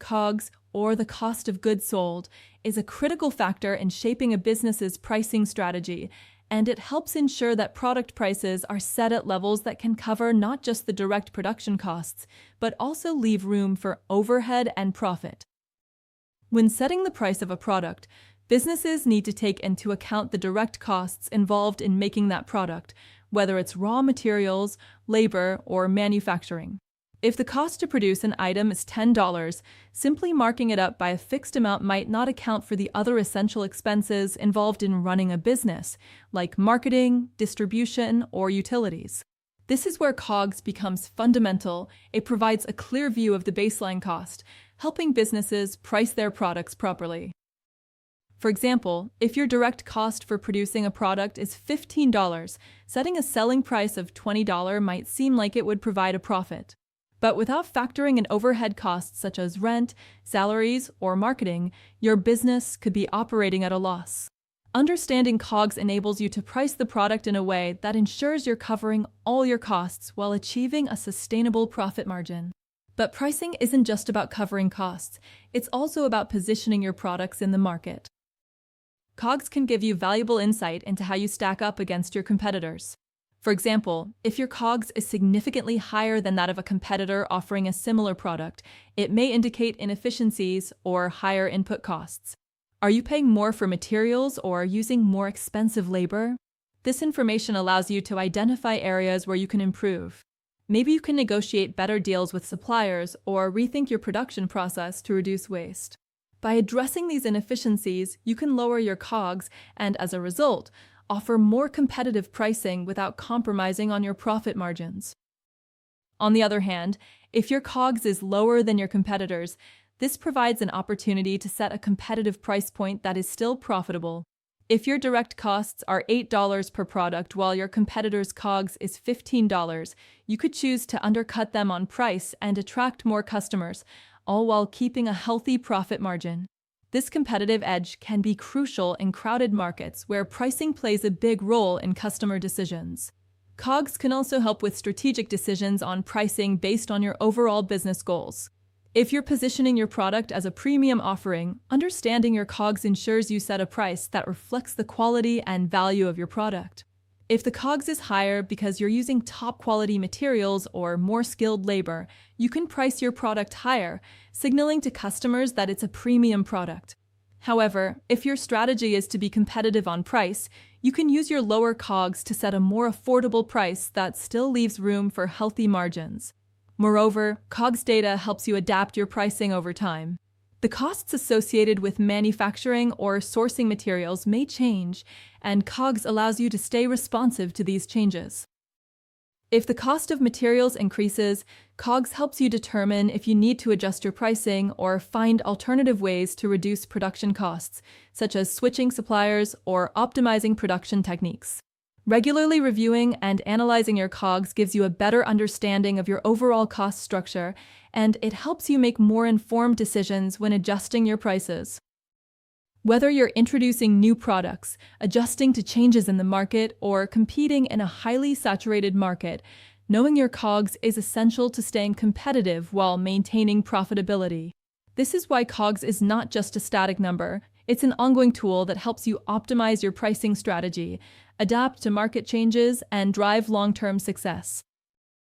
COGS, or the cost of goods sold, is a critical factor in shaping a business's pricing strategy, and it helps ensure that product prices are set at levels that can cover not just the direct production costs, but also leave room for overhead and profit. When setting the price of a product, businesses need to take into account the direct costs involved in making that product, whether it's raw materials, labor, or manufacturing. If the cost to produce an item is $10, simply marking it up by a fixed amount might not account for the other essential expenses involved in running a business, like marketing, distribution, or utilities. This is where COGS becomes fundamental. It provides a clear view of the baseline cost, helping businesses price their products properly. For example, if your direct cost for producing a product is $15, setting a selling price of $20 might seem like it would provide a profit. But without factoring in overhead costs such as rent, salaries, or marketing, your business could be operating at a loss. Understanding COGS enables you to price the product in a way that ensures you're covering all your costs while achieving a sustainable profit margin. But pricing isn't just about covering costs, it's also about positioning your products in the market. COGS can give you valuable insight into how you stack up against your competitors. For example, if your COGS is significantly higher than that of a competitor offering a similar product, it may indicate inefficiencies or higher input costs. Are you paying more for materials or using more expensive labor? This information allows you to identify areas where you can improve. Maybe you can negotiate better deals with suppliers or rethink your production process to reduce waste. By addressing these inefficiencies, you can lower your COGS and, as a result, offer more competitive pricing without compromising on your profit margins. On the other hand, if your COGS is lower than your competitors, this provides an opportunity to set a competitive price point that is still profitable. If your direct costs are $8 per product while your competitor's COGS is $15, you could choose to undercut them on price and attract more customers, all while keeping a healthy profit margin. This competitive edge can be crucial in crowded markets where pricing plays a big role in customer decisions. COGS can also help with strategic decisions on pricing based on your overall business goals. If you're positioning your product as a premium offering, understanding your COGS ensures you set a price that reflects the quality and value of your product. If the COGS is higher because you're using top-quality materials or more skilled labor, you can price your product higher, signaling to customers that it's a premium product. However, if your strategy is to be competitive on price, you can use your lower COGS to set a more affordable price that still leaves room for healthy margins. Moreover, COGS data helps you adapt your pricing over time. The costs associated with manufacturing or sourcing materials may change, and COGS allows you to stay responsive to these changes. If the cost of materials increases, COGS helps you determine if you need to adjust your pricing or find alternative ways to reduce production costs, such as switching suppliers or optimizing production techniques. Regularly reviewing and analyzing your COGS gives you a better understanding of your overall cost structure, and it helps you make more informed decisions when adjusting your prices. Whether you're introducing new products, adjusting to changes in the market, or competing in a highly saturated market, knowing your COGS is essential to staying competitive while maintaining profitability. This is why COGS is not just a static number. It's an ongoing tool that helps you optimize your pricing strategy, adapt to market changes, and drive long-term success.